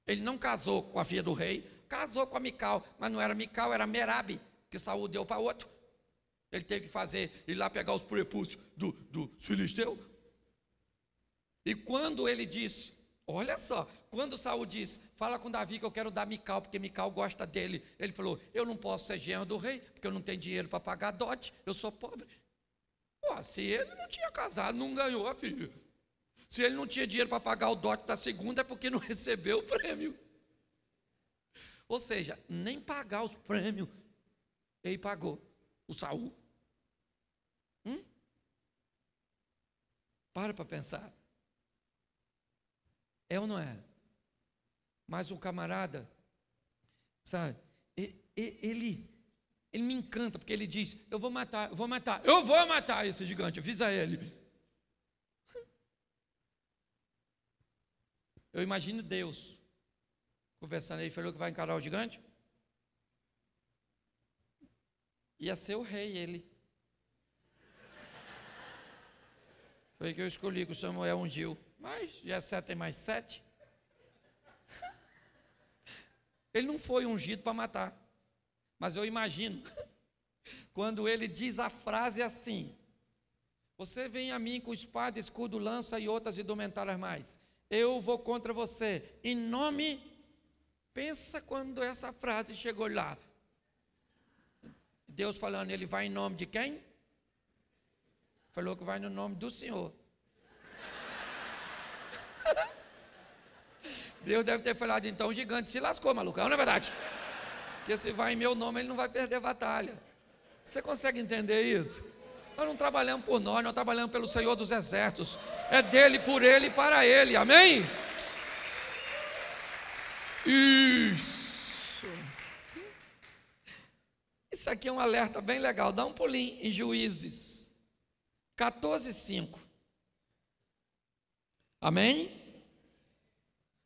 Ele não casou com a filha do rei, casou com a Mical, mas não era Mical, era Merabe, que Saul deu para outro. Ele teve que ir lá pegar os prepúcios do filisteu. E quando ele disse, olha só, quando Saul disse: fala com Davi que eu quero dar Mical, porque Mical gosta dele. Ele falou: eu não posso ser genro do rei, porque eu não tenho dinheiro para pagar dote, eu sou pobre. Pô, se ele não tinha casado, não ganhou a filha. Se ele não tinha dinheiro para pagar o dote da segunda, é porque não recebeu o prêmio. Ou seja, nem pagar os prêmios ele pagou, o Saul. Para pensar. É ou não é? Mas o camarada, sabe, ele me encanta, porque ele diz: eu vou matar esse gigante, avisa ele. Eu imagino Deus conversando, ele falou que vai encarar o gigante. Ia ser o rei ele. Foi que eu escolhi, que o Samuel ungiu. Mas Jessé tem mais 7. Ele não foi ungido para matar. Mas eu imagino, quando ele diz a frase assim: você vem a mim com espada, escudo, lança e outras indumentárias mais. eu vou contra você, em nome, pensa quando essa frase chegou lá, Deus falando, ele vai em nome de quem? Falou que vai no nome do Senhor. Deus deve ter falado, então o gigante se lascou, malucão, não é verdade? Porque se vai em meu nome, ele não vai perder a batalha. Você consegue entender isso? Nós não trabalhamos por nós trabalhamos pelo Senhor dos Exércitos. É dele, por ele e para ele, amém? Isso aqui é um alerta bem legal, dá um pulinho em Juízes 14:5. Amém?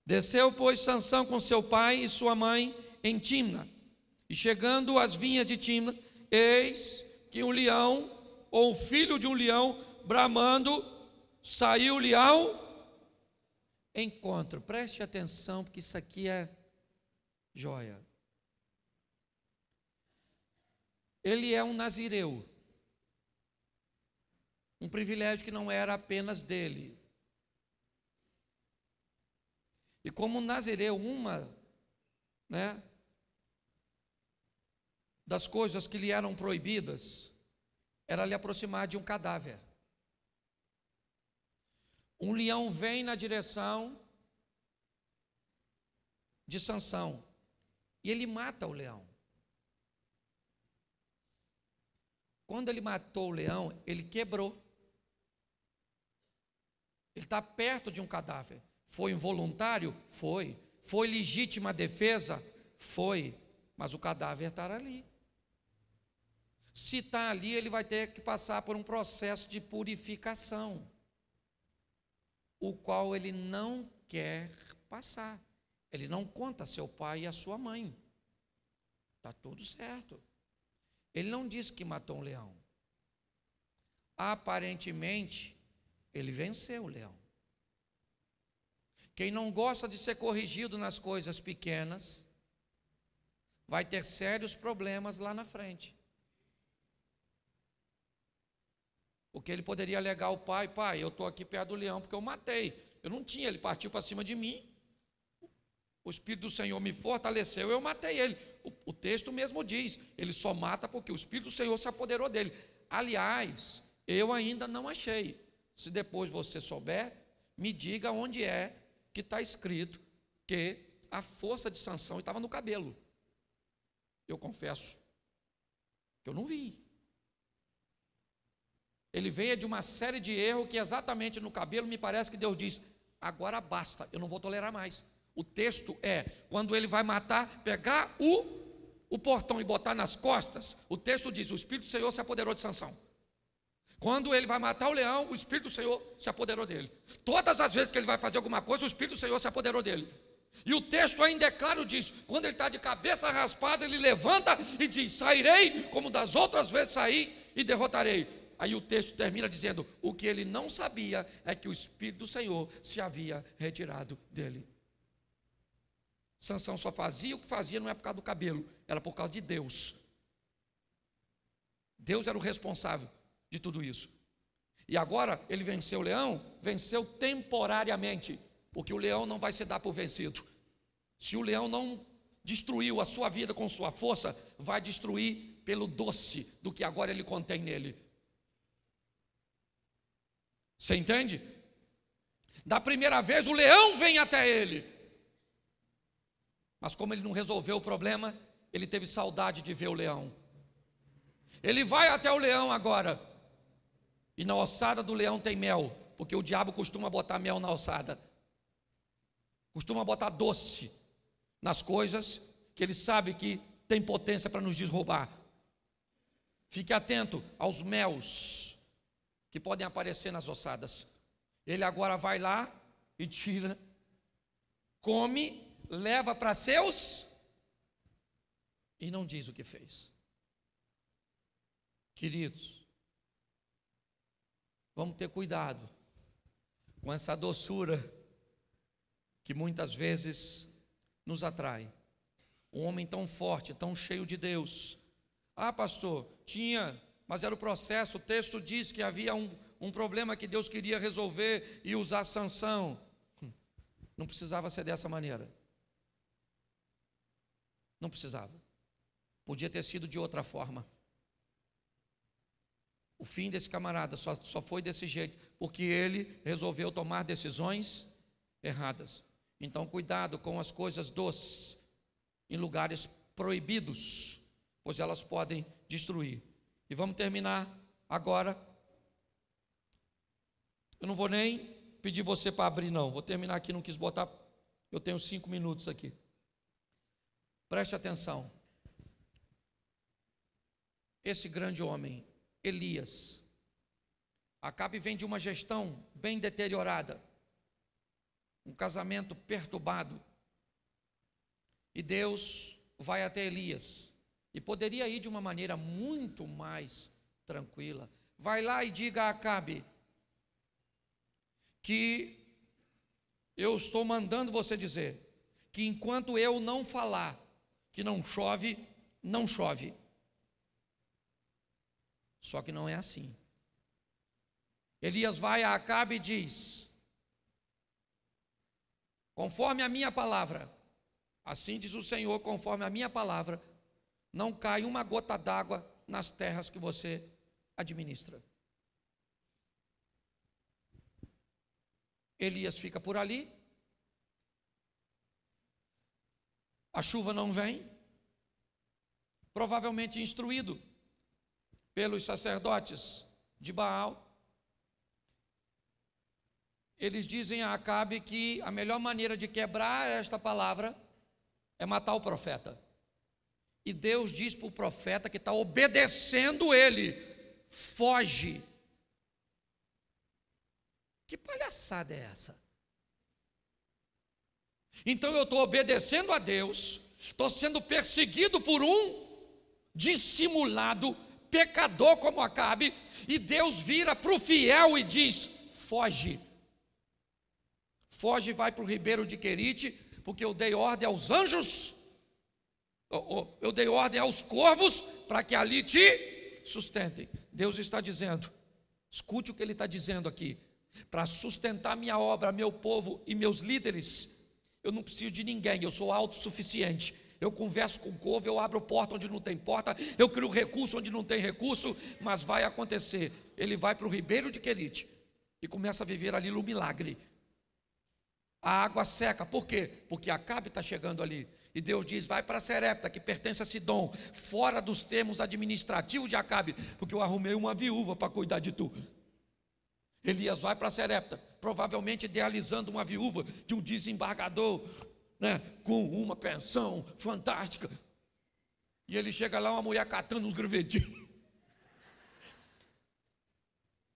Desceu, pois, Sansão com seu pai e sua mãe em Timna, e chegando às vinhas de Timna, eis que um leão, ou o filho de um leão, bramando, saiu-lhe ao encontro. Preste atenção, porque isso aqui é joia. Ele é um nazireu, um privilégio que não era apenas dele. E como nazireu, uma, das coisas que lhe eram proibidas era lhe aproximar de um cadáver. Um leão vem na direção de Sansão e ele mata o leão. Quando ele matou o leão, ele quebrou. Ele está perto de um cadáver. Foi involuntário? Foi. Foi legítima defesa? Foi. Mas o cadáver está ali. Se está ali, ele vai ter que passar por um processo de purificação, o qual ele não quer passar. Ele não conta a seu pai e a sua mãe. Está tudo certo. Ele não disse que matou um leão. Aparentemente, ele venceu o leão. Quem não gosta de ser corrigido nas coisas pequenas, vai ter sérios problemas lá na frente. Porque ele poderia alegar ao pai, eu estou aqui perto do leão porque eu matei. Eu não tinha, ele partiu para cima de mim. O Espírito do Senhor me fortaleceu, eu matei ele. O texto mesmo diz, ele só mata porque o Espírito do Senhor se apoderou dele. Aliás, eu ainda não achei. Se depois você souber, me diga onde é que está escrito que a força de Sansão estava no cabelo. Eu confesso que eu não vi. Ele veio de uma série de erros que exatamente no cabelo me parece que Deus diz, agora basta, eu não vou tolerar mais. O texto é, quando ele vai matar, pegar o portão e botar nas costas, o texto diz, o Espírito do Senhor se apoderou de Sansão. Quando ele vai matar o leão, o Espírito do Senhor se apoderou dele. Todas as vezes que ele vai fazer alguma coisa, o Espírito do Senhor se apoderou dele. E o texto ainda é claro, diz, quando ele está de cabeça raspada, ele levanta e diz, sairei como das outras vezes saí e derrotarei. Aí o texto termina dizendo, o que ele não sabia é que o Espírito do Senhor se havia retirado dele. Sansão só fazia o que fazia, não é por causa do cabelo, era por causa de Deus. Deus era o responsável de tudo isso. E agora ele venceu o leão, venceu temporariamente, porque o leão não vai se dar por vencido. Se o leão não destruiu a sua vida com sua força, vai destruir pelo doce do que agora ele contém nele. Você entende? Da primeira vez o leão vem até ele, mas como ele não resolveu o problema, ele teve saudade de ver o leão. Ele vai até o leão agora, e na ossada do leão tem mel, porque o diabo costuma botar mel na ossada, costuma botar doce nas coisas que ele sabe que tem potência para nos desroubar. Fique atento aos mels que podem aparecer nas ossadas. Ele agora vai lá e tira, come, leva para seus e não diz o que fez. Queridos, vamos ter cuidado com essa doçura que muitas vezes nos atrai. Um homem tão forte, tão cheio de Deus. Ah, pastor, mas era o processo, o texto diz que havia um problema que Deus queria resolver e usar Sansão. Não precisava ser dessa maneira. Não precisava. Podia ter sido de outra forma. O fim desse camarada só foi desse jeito, porque ele resolveu tomar decisões erradas. Então, cuidado com as coisas doces em lugares proibidos, pois elas podem destruir. E vamos terminar agora. Eu não vou nem pedir você para abrir, não. Vou terminar aqui, não quis botar. Eu tenho 5 minutos aqui. Preste atenção. Esse grande homem, Elias, Acabe vem de uma gestão bem deteriorada, um casamento perturbado, e Deus vai até Elias, e poderia ir de uma maneira muito mais tranquila. Vai lá e diga a Acabe que eu estou mandando você dizer que enquanto eu não falar que não chove, não chove. Só que não é assim. Elias vai a Acabe e diz: conforme a minha palavra, assim diz o Senhor, conforme a minha palavra, não cai uma gota d'água nas terras que você administra. Elias fica por ali, a chuva não vem, provavelmente instruído pelos sacerdotes de Baal. Eles dizem a Acabe que a melhor maneira de quebrar esta palavra é matar o profeta. E Deus diz para o profeta que está obedecendo ele: foge. Que palhaçada é essa? Então eu estou obedecendo a Deus, estou sendo perseguido por um dissimulado pecador como Acabe, e Deus vira para o fiel e diz: foge. Foge e vai para o ribeiro de Querite, porque eu dei ordem aos anjos, eu dei ordem aos corvos, para que ali te sustentem. Deus está dizendo, escute o que Ele está dizendo aqui: para sustentar minha obra, meu povo e meus líderes, eu não preciso de ninguém, eu sou autossuficiente. Eu converso com o corvo, eu abro porta onde não tem porta, eu crio recurso onde não tem recurso, mas vai acontecer. Ele vai para o ribeiro de Querite e começa a viver ali no milagre. A água seca, por quê? Porque Acabe está chegando ali, e Deus diz: vai para Serepta, que pertence a Sidom, fora dos termos administrativos de Acabe, porque eu arrumei uma viúva para cuidar de tu. Elias vai para Serepta, provavelmente idealizando uma viúva de um desembargador, né, com uma pensão fantástica, e ele chega lá, uma mulher catando uns gravetinhos,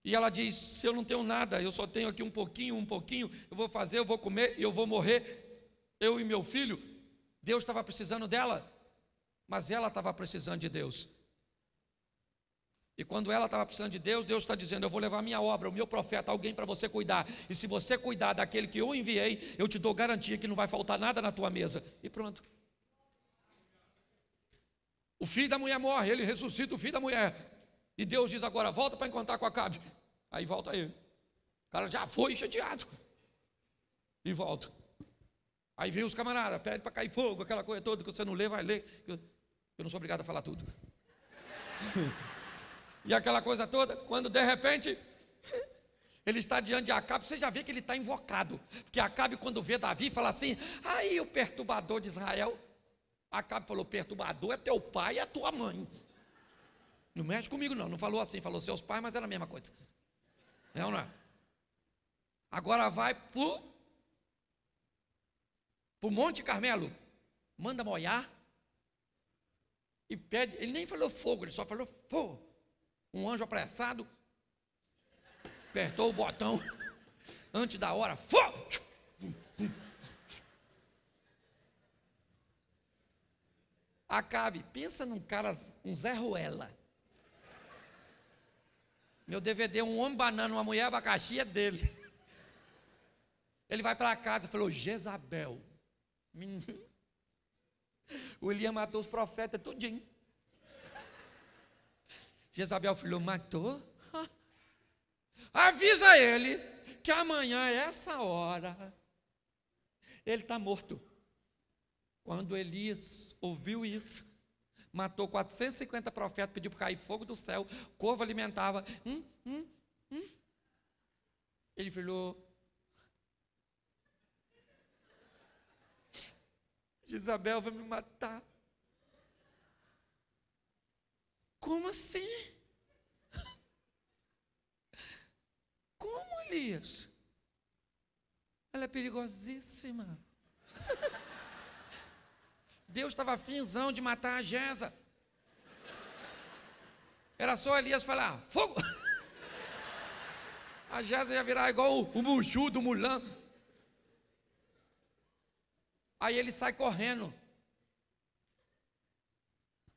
e ela diz: eu não tenho nada, eu só tenho aqui um pouquinho, eu vou fazer, eu vou comer e eu vou morrer, eu e meu filho. Deus estava precisando dela, mas ela estava precisando de Deus. E quando ela estava precisando de Deus, Deus está dizendo: eu vou levar a minha obra, o meu profeta, alguém para você cuidar, e se você cuidar daquele que eu enviei, eu te dou garantia que não vai faltar nada na tua mesa. E pronto. O filho da mulher morre, ele ressuscita o filho da mulher, e Deus diz agora: volta para encontrar com Acabe. Aí volta ele, o cara já foi chateado, e volta. Aí vem os camaradas, pede para cair fogo, aquela coisa toda que você não lê, vai ler, eu não sou obrigado a falar tudo. E aquela coisa toda, quando de repente ele está diante de Acabe, você já vê que ele está invocado, porque Acabe, quando vê Davi, fala assim: aí o perturbador de Israel. Acabe falou: perturbador é teu pai e a tua mãe. Não mexe comigo não, não falou assim, falou seus pais, mas era a mesma coisa. É ou não é? Agora vai para o Monte Carmelo, manda molhar e pede. Ele nem falou fogo, ele só falou fogo. Um anjo apressado apertou o botão antes da hora, fogo. Acabe, pensa num cara, um Zé Ruela. Meu DVD, um homem banana, uma mulher abacaxi, é dele. Ele vai para casa e falou: Jezabel, o Elias matou os profetas tudinho. Jezabel falou: matou? Avisa ele que amanhã, essa hora, Ele está morto. Quando Elias ouviu isso, matou 450 profetas, pediu para cair fogo do céu, corvo alimentava. Ele falou: Jezabel vai me matar. Como assim? Como, Elias? Ela é perigosíssima. Deus estava afinzão de matar a Jeza. Era só Elias falar: fogo! A Jeza ia virar igual o Muju do Mulan. Aí ele sai correndo,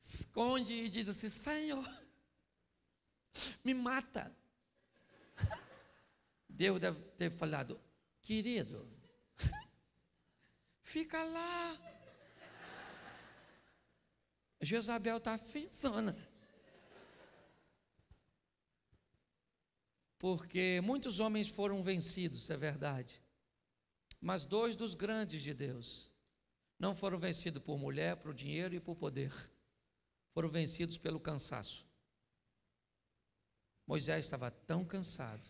esconde e diz assim: Senhor, me mata. Deus deve ter falado: querido, fica lá. Jezabel está afinzona. Porque muitos homens foram vencidos, é verdade. Mas 2 dos grandes de Deus não foram vencidos por mulher, por dinheiro e por poder. Foram vencidos pelo cansaço. Moisés estava tão cansado.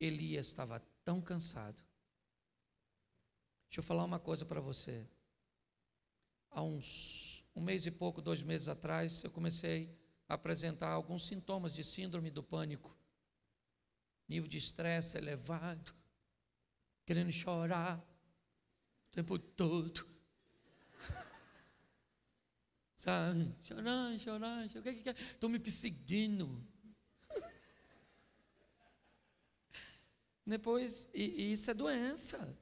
Elias estava tão cansado. Deixa eu falar uma coisa para você. Há um mês e pouco, 2 meses atrás, eu comecei a apresentar alguns sintomas de síndrome do pânico. Nível de estresse elevado, querendo chorar o tempo todo. Sabe? Chorar. O que é? Estão me perseguindo. Depois, e isso é doença.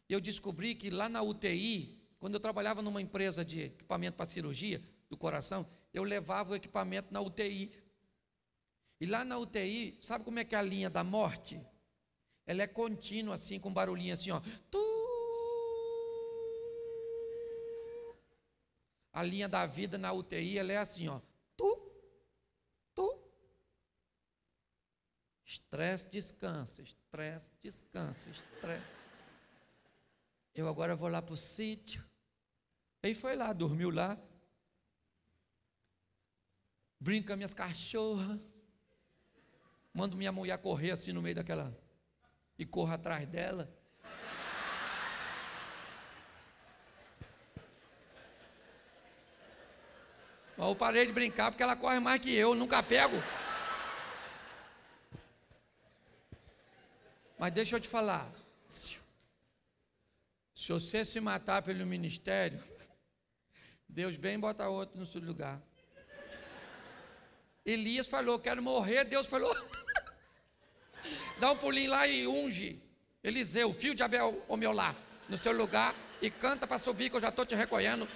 Eu descobri que lá na UTI, quando eu trabalhava numa empresa de equipamento para cirurgia do coração, eu levava o equipamento na UTI. E lá na UTI, sabe como é que é a linha da morte? Ela é contínua, assim, com barulhinho assim, ó. A linha da vida na UTI, ela é assim, ó. Estresse, descansa, estresse, descansa, estresse. Eu agora vou lá para o sítio. Aí foi lá, dormiu lá. Brinca com minhas cachorras. Mando minha mulher correr assim no meio daquela, e corro atrás dela. Eu parei de brincar porque ela corre mais que eu nunca pego. Mas deixa eu te falar, se você se matar pelo ministério, Deus bem bota outro no seu lugar. Elias falou: quero morrer. Deus falou: dá um pulinho lá e unge Eliseu, filho de Abel, o meu lar, no seu lugar, e canta para subir que eu já estou te recolhendo.